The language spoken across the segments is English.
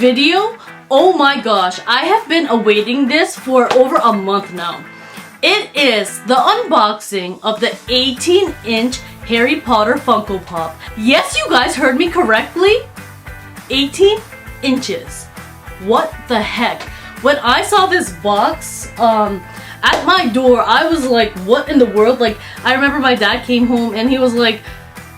video, oh my gosh, I have been awaiting this for over a month now. It is the unboxing of the 18-inch Harry Potter Funko Pop. Yes, you guys heard me correctly. 18 inches. What the heck? When I saw this box at my door, I was like, what in the world? Like, I remember my dad came home and he was like,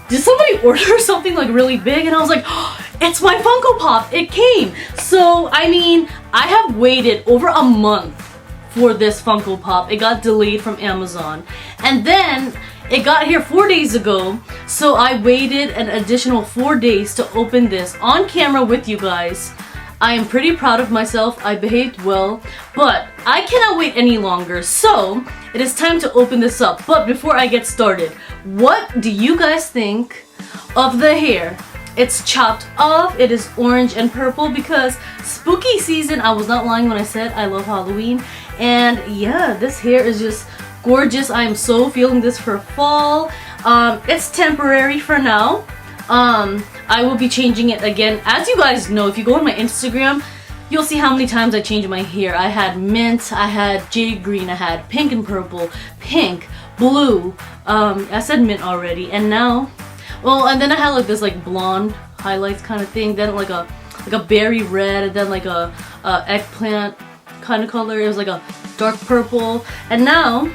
did somebody order something like really big? And I was like, oh, it's my Funko Pop. It came. So, I mean, I have waited over a month for this Funko Pop. It got delayed from Amazon. And then it got here 4 days ago. So I waited an additional 4 days to open this on camera with you guys. I am pretty proud of myself. I behaved well, but I cannot wait any longer. So it is time to open this up. But before I get started, what do you guys think of the hair? It's chopped off. It is orange and purple because spooky season. I was not lying when I said I love Halloween. And yeah, this hair is just gorgeous. I am so feeling this for fall. It's temporary for now. I will be changing it again. As you guys know, if you go on my Instagram, you'll see how many times I change my hair. I had mint, I had jade green, I had pink and purple, pink, blue. I said mint already, and now, well, and then I had like this like blonde highlights kind of thing. Then like a berry red, and then like a eggplant kind of color. It was like a dark purple, and now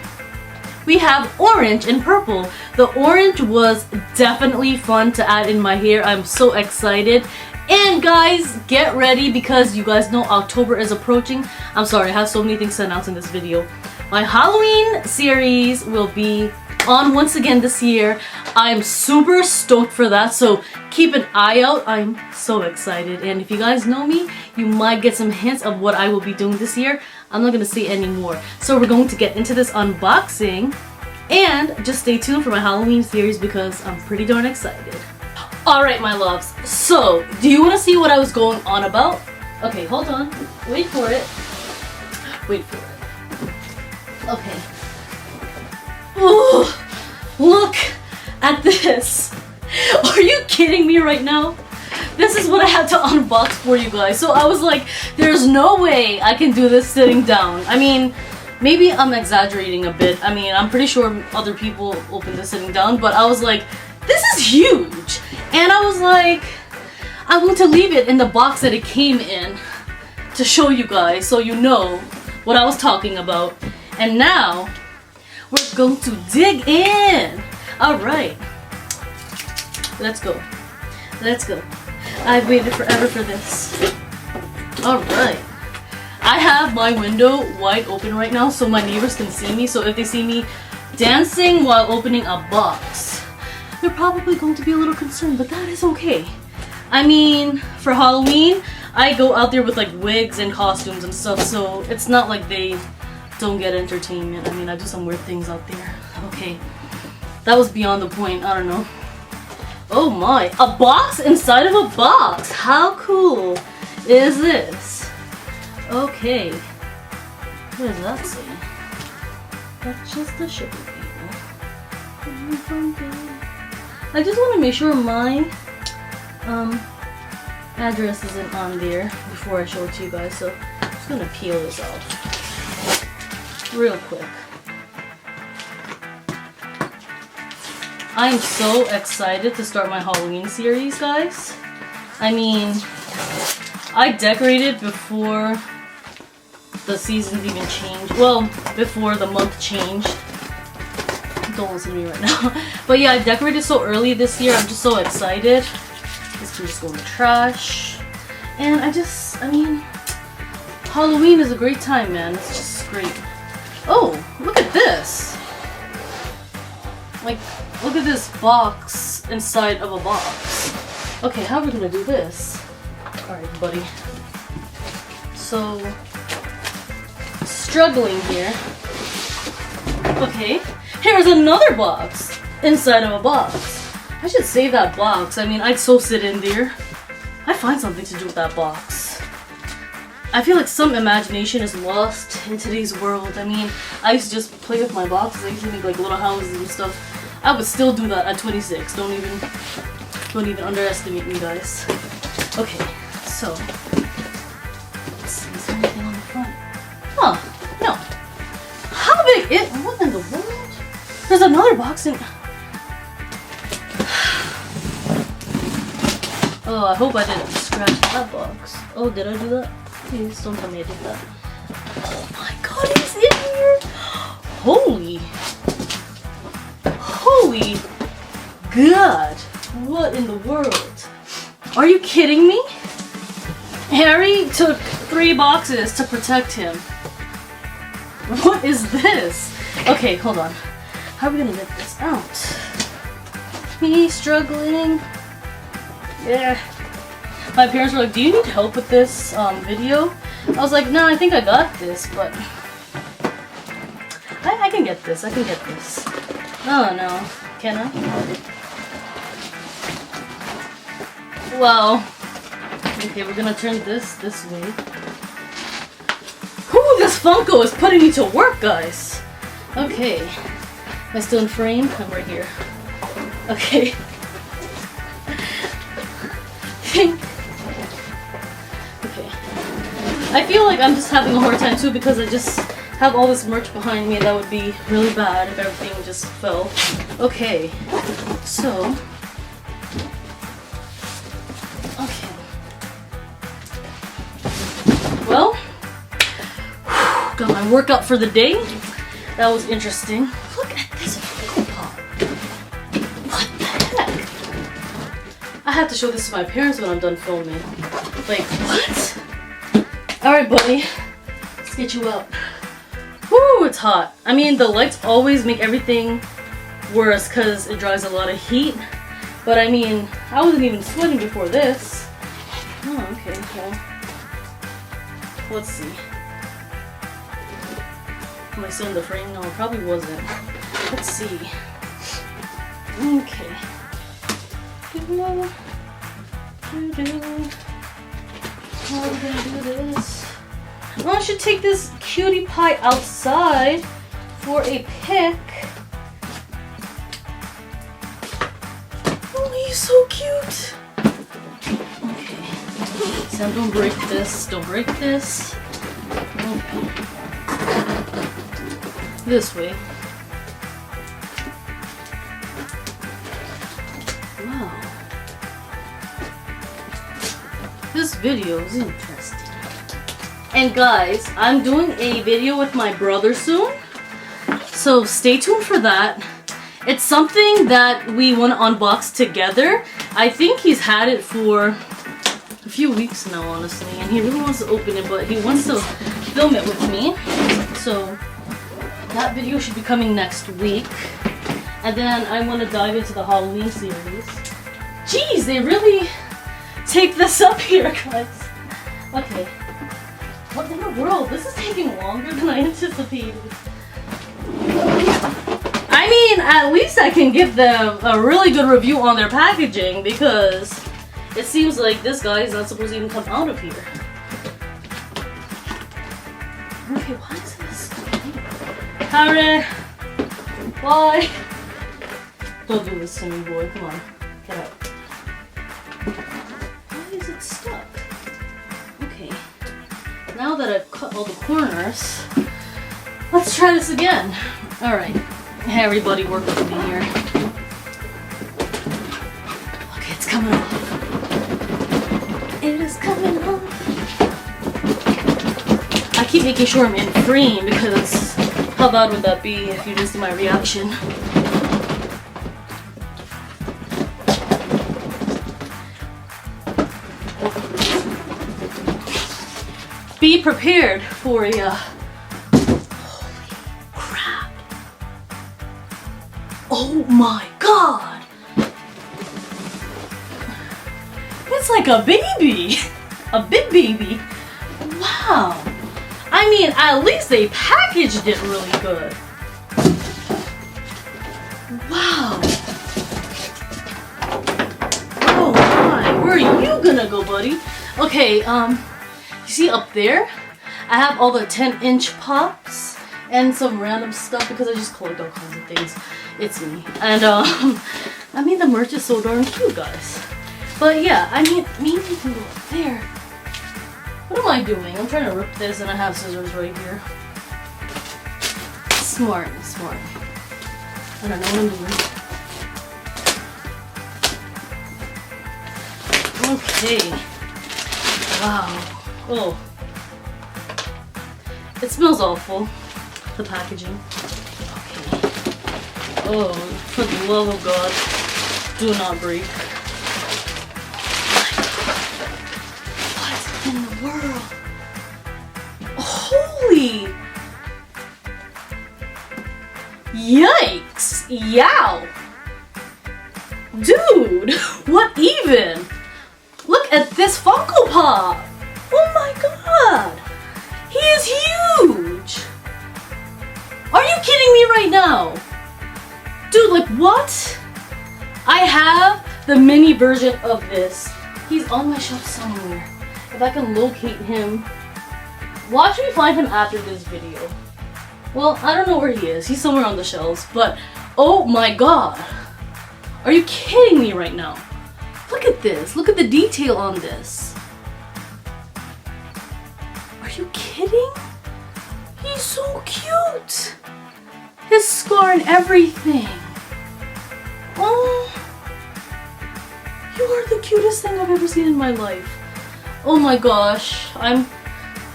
we have orange and purple. The orange was definitely fun to add in my hair. I'm so excited. And guys, get ready because you guys know October is approaching. I'm sorry, I have so many things to announce in this video. My Halloween series will be on once again this year. I'm super stoked for that, so keep an eye out. I'm so excited, and if you guys know me, you might get some hints of what I will be doing this year. I'm not gonna say any more. So we're going to get into this unboxing, and just stay tuned for my Halloween series because I'm pretty darn excited. Alright, my loves, so do you want to see what I was going on about? Okay, hold on. Wait for it. Wait for it. Okay. Ooh, look at this. Are you kidding me right now? This is what I had to unbox for you guys. So I was like, there's no way I can do this sitting down. I mean, maybe I'm exaggerating a bit. I mean, I'm pretty sure other people open this sitting down, but I was like, this is huge. And I was like, I want to leave it in the box that it came in to show you guys so you know what I was talking about. And now we're going to dig in. All right, let's go. Let's go. I've waited forever for this. All right. I have my window wide open right now so my neighbors can see me. So if they see me dancing while opening a box, they're probably going to be a little concerned, but that is okay. I mean, for Halloween, I go out there with like wigs and costumes and stuff, so it's not like they don't get entertainment. I mean, I do some weird things out there. Okay, that was beyond the point. I don't know. Oh my, a box inside of a box. How cool is this? Okay, what does that say? That's just the shipping people. I just want to make sure my address isn't on there before I show it to you guys, so I'm just gonna peel this off real quick. I'm so excited to start my Halloween series, guys. I mean, I decorated before the seasons even changed. Well, before the month changed. Don't listen to me right now. But yeah, I decorated so early this year. I'm just so excited. This can just go in the trash. And I mean, Halloween is a great time, man. It's just great. Oh, look at this. Like, look at this box inside of a box. Okay, how are we gonna do this? Alright, buddy. So, struggling here. Okay. Here's another box inside of a box. I should save that box. I mean, I'd so sit in there. I'd find something to do with that box. I feel like some imagination is lost in today's world. I mean, I used to just play with my boxes. I used to make like little houses and stuff. I would still do that at 26. Don't even underestimate me, guys. Okay, so There's another box in. Oh, I hope I didn't scratch that box. Oh, did I do that? Please don't tell me I did that. Oh my god, it's in here! Holy god! What in the world? Are you kidding me? Harry took 3 boxes to protect him. What is this? Okay, hold on. How are we gonna get this out? Me struggling. Yeah. My parents were like, do you need help with this video? I was like, no, I think I got this, but I can get this. I can get this. Oh no. Can I? Well, okay, we're gonna turn this way. Whew, this Funko is putting me to work, guys. Okay. Am I still in frame? I'm right here. Okay. Okay. I feel like I'm just having a hard time too because I just have all this merch behind me. That would be really bad if everything just fell. Okay. So. Okay. Well. Got my workout for the day. That was interesting. Look at this Funko Pop. What the heck? I have to show this to my parents when I'm done filming. Like, what? Alright, buddy. Let's get you up. Woo, it's hot. I mean, the lights always make everything worse because it draws a lot of heat. But I mean, I wasn't even sweating before this. Oh, okay. Well, let's see. Am I still in the frame? No, it probably wasn't. Let's see. Okay. How are we gonna do this? Well, I should take this cutie pie outside for a pic. Oh, he's so cute. Okay. Sam, don't break this. Don't break this. Okay. This way. Wow. This video is interesting. And guys, I'm doing a video with my brother soon. So stay tuned for that. It's something that we want to unbox together. I think he's had it for a few weeks now, honestly. And he really wants to open it, but he wants to film it with me. So that video should be coming next week. And then I want to dive into the Halloween series. Jeez, they really take this up here, guys. Okay. What in the world? This is taking longer than I anticipated. I mean, at least I can give them a really good review on their packaging because it seems like this guy is not supposed to even come out of here. Okay, what is this? Harry! Why? Don't do this to me, boy. Come on. Get out. Why is it stuck? Okay. Now that I've cut all the corners, let's try this again. Alright. Everybody work with me here. Okay, it's coming off. It is coming off. I keep making sure I'm in frame because how bad would that be if you didn't see my reaction? Be prepared for a holy crap. Oh my god! It's like a baby! A big baby! Wow! I mean, at least they packaged it really good. Wow! Oh my, where are you gonna go, buddy? Okay, you see up there? I have all the 10-inch pops and some random stuff because I just collect all kinds of things. It's me. And I mean the merch is so darn cute, guys. But yeah, I mean maybe you can go up there. What am I doing? I'm trying to rip this and I have scissors right here. Smart, smart. I don't know what I'm doing. Okay. Wow. Oh. It smells awful. The packaging. Okay. Oh, for the love of God, do not break. What in the world? Holy! Yikes! Yow! Dude! What even? Look at this Funko Pop! Oh my god! He is huge! Are you kidding me right now? Dude, like what? I have the mini version of this. He's on my shelf somewhere. If I can locate him. Watch me find him after this video. Well, I don't know where he is. He's somewhere on the shelves, but oh my god. Are you kidding me right now? Look at this. Look at the detail on this. Are you kidding? He's so cute. His scar and everything. Oh. You are the cutest thing I've ever seen in my life. Oh my gosh. I'm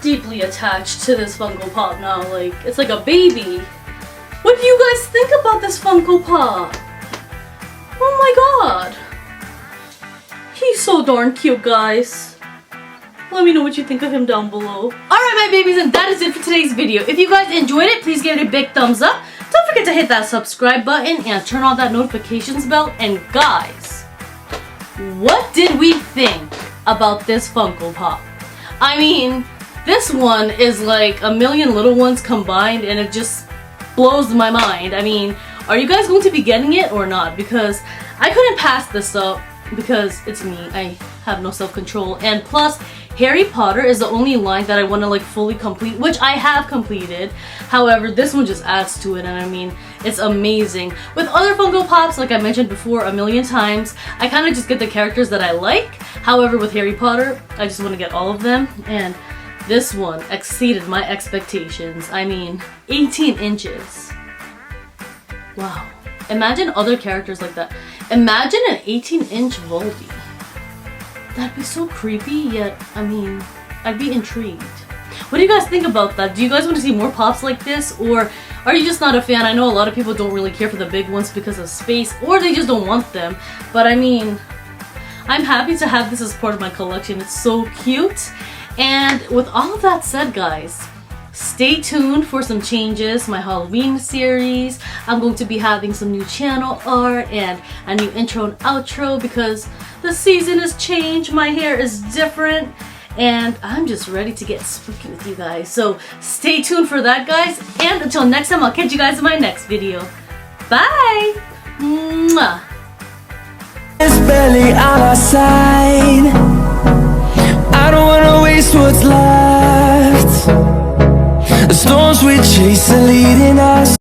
deeply attached to this Funko Pop now. Like, it's like a baby. What do you guys think about this Funko Pop? Oh my god. He's so darn cute, guys. Let me know what you think of him down below. Alright, my babies, and that is it for today's video. If you guys enjoyed it, please give it a big thumbs up. Don't forget to hit that subscribe button and turn on that notifications bell. And guys, what did we think about this Funko Pop? I mean, this one is like a million little ones combined, and it just blows my mind. I mean, are you guys going to be getting it or not? Because I couldn't pass this up because it's me. I have no self-control, and plus Harry Potter is the only line that I want to like fully complete, which I have completed. However, this one just adds to it, and I mean, it's amazing. With other Funko Pops, like I mentioned before a million times, I kind of just get the characters that I like. However, with Harry Potter, I just want to get all of them, and this one exceeded my expectations. I mean, 18 inches. Wow. Imagine other characters like that. Imagine an 18-inch Voldy. That'd be so creepy, yet, I mean, I'd be intrigued. What do you guys think about that? Do you guys want to see more pops like this, or are you just not a fan? I know a lot of people don't really care for the big ones because of space, or they just don't want them. But I mean, I'm happy to have this as part of my collection. It's so cute. And with all of that said, guys, stay tuned for some changes. My Halloween series, I'm going to be having some new channel art and a new intro and outro because the season has changed. My hair is different, and I'm just ready to get spooky with you guys. So stay tuned for that, guys. And until next time, I'll catch you guys in my next video. Bye! Mwah. It's barely on our side. I don't wanna waste what's left. The storms we chase are leading us.